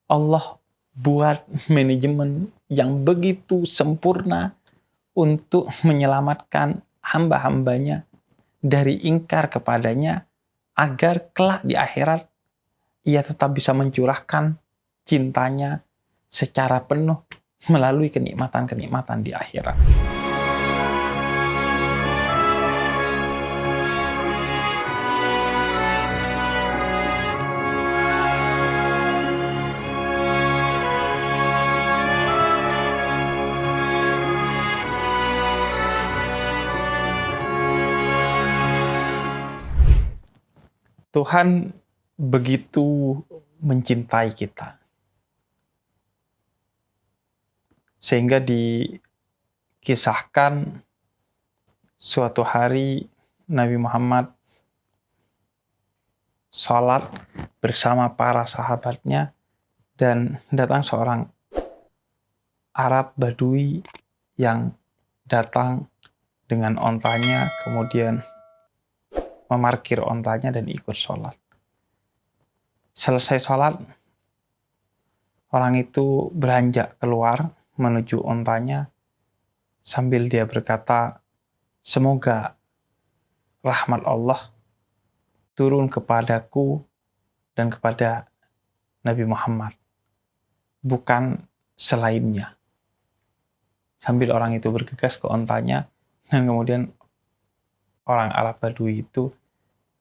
Allah buat manajemen yang begitu sempurna untuk menyelamatkan hamba-hambanya dari ingkar kepadanya, agar kelak di akhirat ia tetap bisa mencurahkan cintanya secara penuh melalui kenikmatan-kenikmatan di akhirat. Tuhan begitu mencintai kita, sehingga dikisahkan suatu hari Nabi Muhammad sholat bersama para sahabatnya, dan datang seorang Arab Badui yang datang dengan ontanya, kemudian memarkir ontanya dan ikut sholat. Selesai sholat, orang itu beranjak keluar menuju ontanya sambil dia berkata, semoga rahmat Allah turun kepadaku dan kepada Nabi Muhammad, bukan selainnya. Sambil orang itu bergegas ke ontanya, dan kemudian orang Arab Badui itu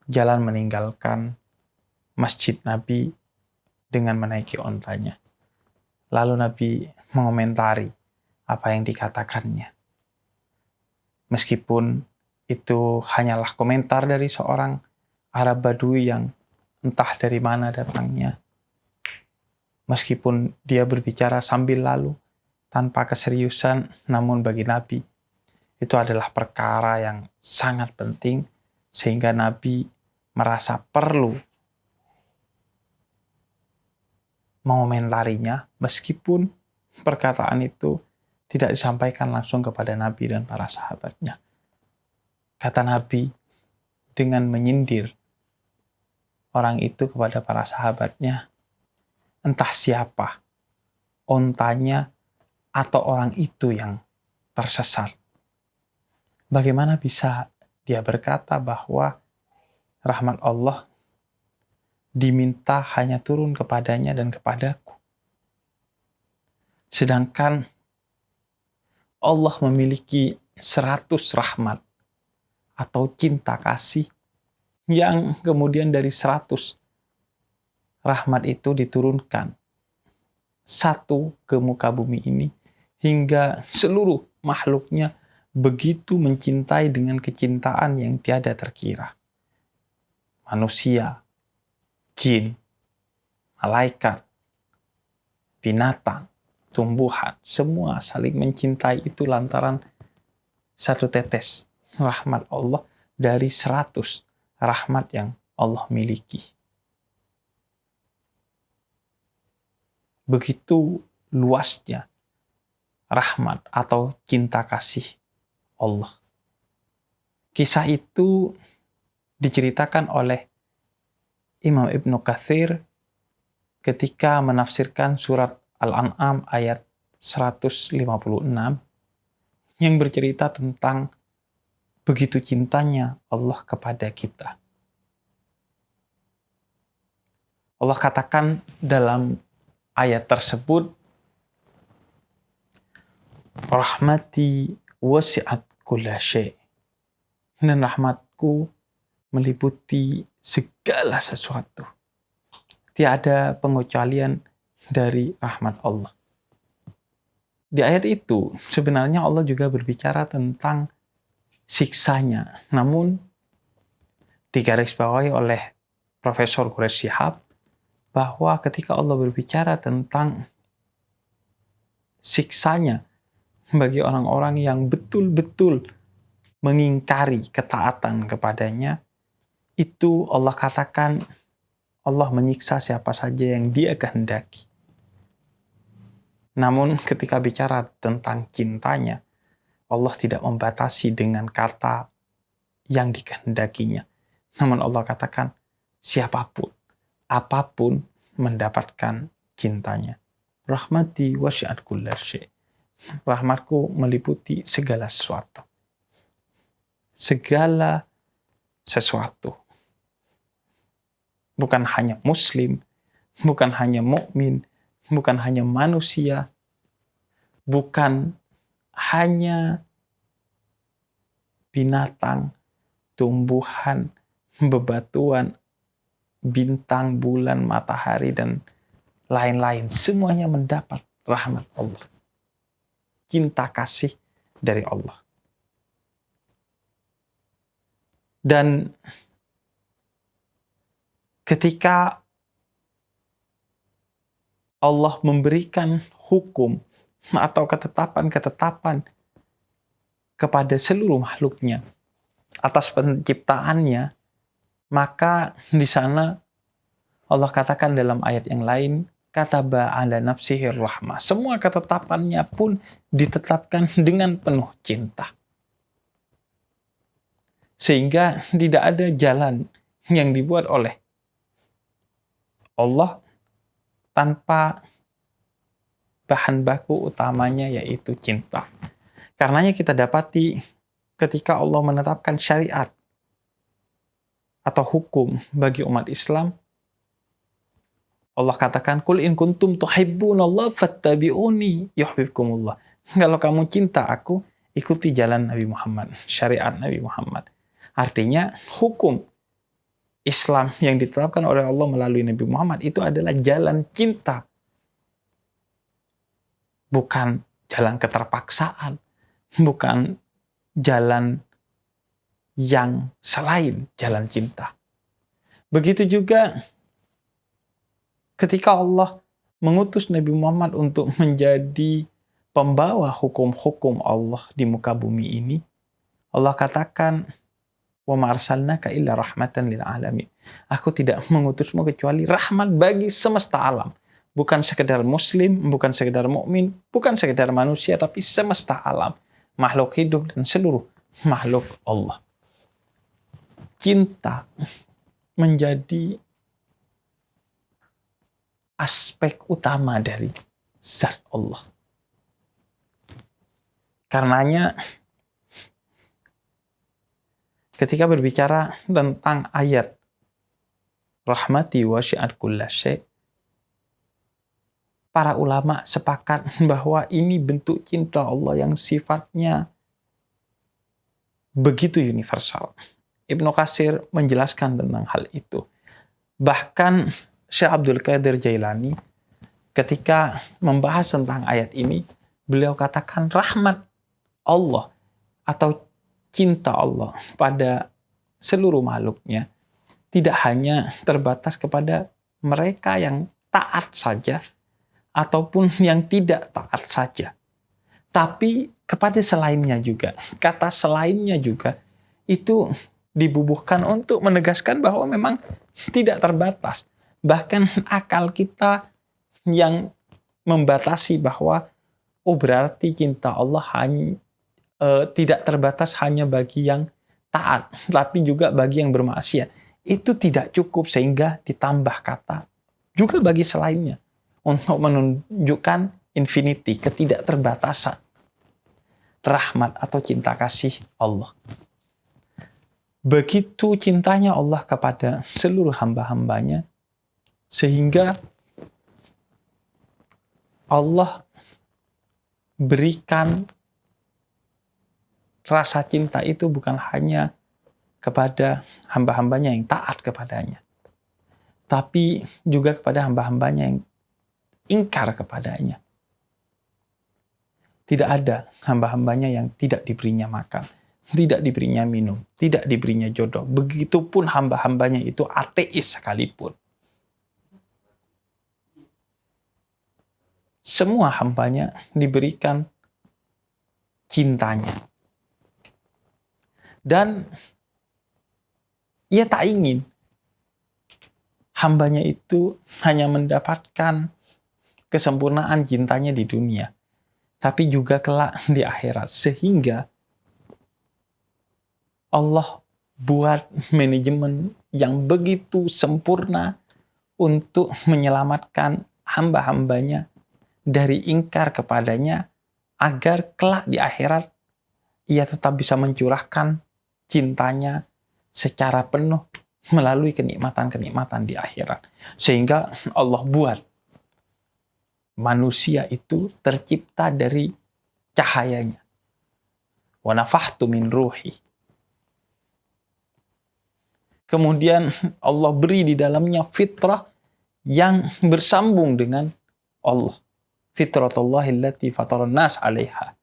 jalan meninggalkan masjid Nabi dengan menaiki ontanya. Lalu Nabi mengomentari apa yang dikatakannya. Meskipun itu hanyalah komentar dari seorang Arab Badui yang entah dari mana datangnya. Meskipun dia berbicara sambil lalu, tanpa keseriusan, namun bagi Nabi itu adalah perkara yang sangat penting, sehingga Nabi merasa perlu mengomentarinya, meskipun perkataan itu tidak disampaikan langsung kepada Nabi dan para sahabatnya. Kata Nabi dengan menyindir orang itu kepada para sahabatnya, entah siapa ontanya atau orang itu yang tersesat. Bagaimana bisa dia berkata bahwa rahmat Allah diminta hanya turun kepadanya dan kepadaku, sedangkan Allah memiliki 100 rahmat atau cinta kasih, yang kemudian dari 100 rahmat itu diturunkan satu ke muka bumi ini, hingga seluruh makhluknya begitu mencintai dengan kecintaan yang tiada terkira. Manusia, jin, malaikat, binatang, tumbuhan, semua saling mencintai itu lantaran satu tetes rahmat Allah dari 100 rahmat yang Allah miliki. Begitu luasnya rahmat atau cinta kasih Allah. Kisah itu diceritakan oleh Imam Ibnu Katsir ketika menafsirkan surat Al-An'am ayat 156 yang bercerita tentang begitu cintanya Allah kepada kita. Allah katakan dalam ayat tersebut, rahmati wasi'at kulla syai', dan rahmatku meliputi segala sesuatu. Tiada pengecualian dari rahmat Allah. Di ayat itu sebenarnya Allah juga berbicara tentang siksanya, namun digarisbawahi oleh Profesor Quraish Shihab bahwa ketika Allah berbicara tentang siksanya bagi orang-orang yang betul-betul mengingkari ketaatan kepadanya, itu Allah katakan Allah menyiksa siapa saja yang Dia kehendaki. Namun ketika bicara tentang cintanya, Allah tidak membatasi dengan kata yang dikehendakinya. Namun Allah katakan siapapun, apapun mendapatkan cintanya. Rahmati wasi'at kulla syai'. Rahmatku meliputi segala sesuatu. Segala sesuatu. Bukan hanya muslim, bukan hanya mukmin, bukan hanya manusia, bukan hanya binatang, tumbuhan, bebatuan, bintang, bulan, matahari, dan lain-lain. Semuanya mendapat rahmat Allah. Cinta kasih dari Allah. Dan ketika Allah memberikan hukum atau ketetapan-ketetapan kepada seluruh makhluknya atas penciptaannya, maka di sana Allah katakan dalam ayat yang lain, kataba ala nafsihir rahmah. Semua ketetapannya pun ditetapkan dengan penuh cinta. Sehingga tidak ada jalan yang dibuat oleh Allah tanpa bahan baku utamanya yaitu cinta. Karenanya kita dapati ketika Allah menetapkan syariat atau hukum bagi umat Islam, Allah katakan, "Qul in kuntum tuhibbunallah fattabi'uni yuhibbukumullah." Kalau kamu cinta aku, ikuti jalan Nabi Muhammad, syariat Nabi Muhammad. Artinya, hukum Islam yang ditetapkan oleh Allah melalui Nabi Muhammad itu adalah jalan cinta. Bukan jalan keterpaksaan, bukan jalan yang selain jalan cinta. Begitu juga ketika Allah mengutus Nabi Muhammad untuk menjadi pembawa hukum-hukum Allah di muka bumi ini, Allah katakan, "Wa ma arsalnaka illa rahmatan lil alamin." Aku tidak mengutusmu kecuali rahmat bagi semesta alam. Bukan sekedar muslim, bukan sekedar mukmin, bukan sekedar manusia, tapi semesta alam, makhluk hidup dan seluruh makhluk Allah. Cinta menjadi aspek utama dari zat Allah. Karenanya ketika berbicara tentang ayat rahmati wasi'at kulla syai', para ulama sepakat bahwa ini bentuk cinta Allah yang sifatnya begitu universal. Ibnu Katsir menjelaskan tentang hal itu. Bahkan Syekh Abdul Qadir Jailani ketika membahas tentang ayat ini, beliau katakan rahmat Allah atau cinta Allah pada seluruh makhluknya tidak hanya terbatas kepada mereka yang taat saja ataupun yang tidak taat saja, tapi kepada selainnya juga. Kata selainnya juga itu dibubuhkan untuk menegaskan bahwa memang tidak terbatas. Bahkan akal kita yang membatasi bahwa berarti cinta Allah tidak terbatas hanya bagi yang taat, tapi juga bagi yang bermaksiat. Itu tidak cukup, sehingga ditambah kata juga bagi selainnya untuk menunjukkan infinity, ketidakterbatasan rahmat atau cinta kasih Allah. Begitu cintanya Allah kepada seluruh hamba-hambanya, sehingga Allah berikan rasa cinta itu bukan hanya kepada hamba-hambanya yang taat kepadanya, tapi juga kepada hamba-hambanya yang ingkar kepadanya. Tidak ada hamba-hambanya yang tidak diberinya makan, tidak diberinya minum, tidak diberinya jodoh. Begitupun hamba-hambanya itu ateis sekalipun. Semua hambanya diberikan cintanya. Dan ia tak ingin hambanya itu hanya mendapatkan kesempurnaan cintanya di dunia, tapi juga kelak di akhirat. Sehingga Allah buat manajemen yang begitu sempurna untuk menyelamatkan hamba-hambanya dari ingkar kepadanya, agar kelak di akhirat ia tetap bisa mencurahkan cintanya secara penuh melalui kenikmatan-kenikmatan di akhirat. Sehingga Allah buat manusia itu tercipta dari cahayanya. Wa nafakhtu min ruhi. Kemudian Allah beri di dalamnya fitrah yang bersambung dengan Allah. Fitratullahi allati fataran nas 'alaiha.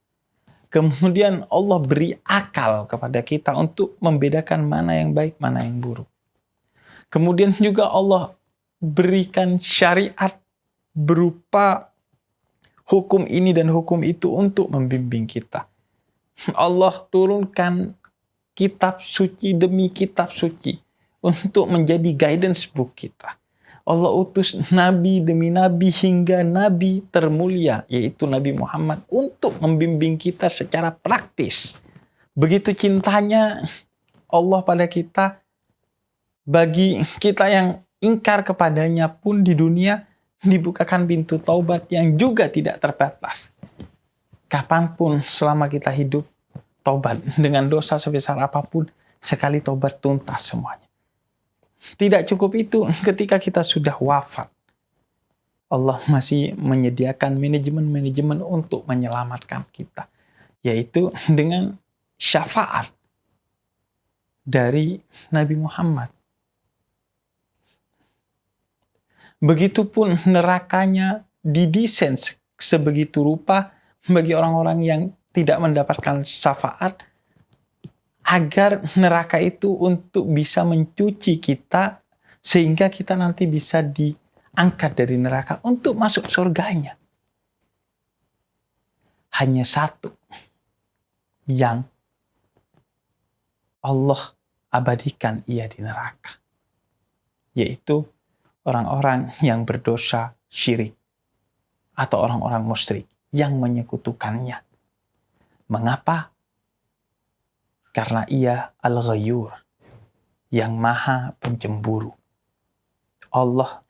Kemudian Allah beri akal kepada kita untuk membedakan mana yang baik, mana yang buruk. Kemudian juga Allah berikan syariat berupa hukum ini dan hukum itu untuk membimbing kita. Allah turunkan kitab suci demi kitab suci untuk menjadi guidance book kita. Allah utus nabi demi nabi hingga nabi termulia, yaitu Nabi Muhammad, untuk membimbing kita secara praktis. Begitu cintanya Allah pada kita, bagi kita yang ingkar kepadanya pun di dunia dibukakan pintu taubat yang juga tidak terbatas. Kapanpun selama kita hidup, taubat dengan dosa sebesar apapun, sekali taubat tuntas semuanya. Tidak cukup itu, ketika kita sudah wafat, Allah masih menyediakan manajemen-manajemen untuk menyelamatkan kita, yaitu dengan syafaat dari Nabi Muhammad. Begitupun nerakanya didesain sebegitu rupa bagi orang-orang yang tidak mendapatkan syafaat, agar neraka itu untuk bisa mencuci kita sehingga kita nanti bisa diangkat dari neraka untuk masuk surganya. Hanya satu yang Allah abadikan ia di neraka, yaitu orang-orang yang berdosa syirik atau orang-orang musyrik yang menyekutukannya. Mengapa? Karena ia Al-Ghayyur, yang maha pencemburu. Allah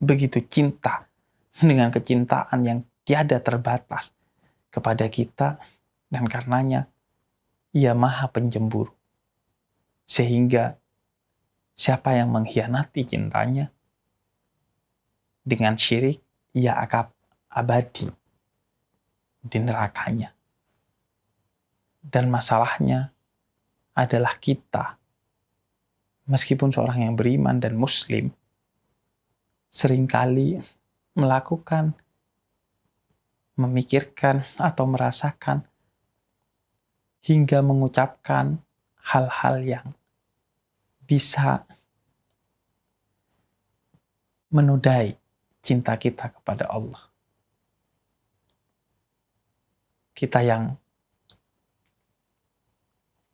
begitu cinta dengan kecintaan yang tiada terbatas kepada kita, dan karenanya ia maha pencemburu. Sehingga siapa yang mengkhianati cintanya dengan syirik, ia akan abadi di nerakanya. Dan masalahnya adalah kita, meskipun seorang yang beriman dan muslim, seringkali melakukan, memikirkan atau merasakan hingga mengucapkan hal-hal yang bisa menodai cinta kita kepada Allah. Kita yang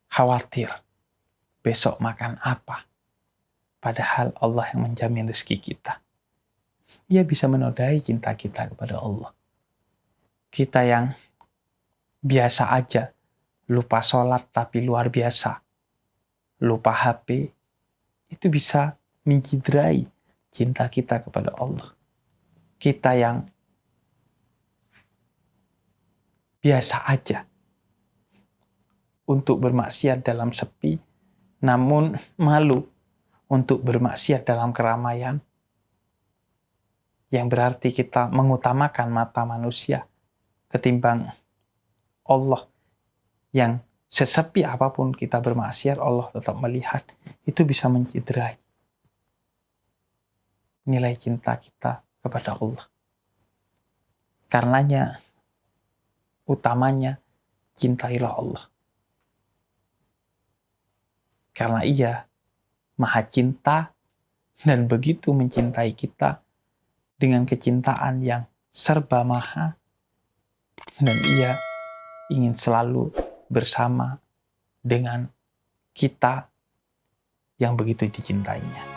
khawatir besok makan apa, padahal Allah yang menjamin rezeki kita. Ia bisa menodai cinta kita kepada Allah. Kita yang biasa aja, lupa sholat tapi luar biasa, lupa HP, itu bisa mencederai cinta kita kepada Allah. Kita yang biasa aja untuk bermaksiat dalam sepi, namun malu untuk bermaksiat dalam keramaian, yang berarti kita mengutamakan mata manusia ketimbang Allah, yang sesepi apapun kita bermaksiat, Allah tetap melihat. Itu bisa mencederai nilai cinta kita kepada Allah. Karenanya, utamanya, cintailah Allah. Karena ia maha cinta dan begitu mencintai kita dengan kecintaan yang serba maha, dan ia ingin selalu bersama dengan kita yang begitu dicintainya.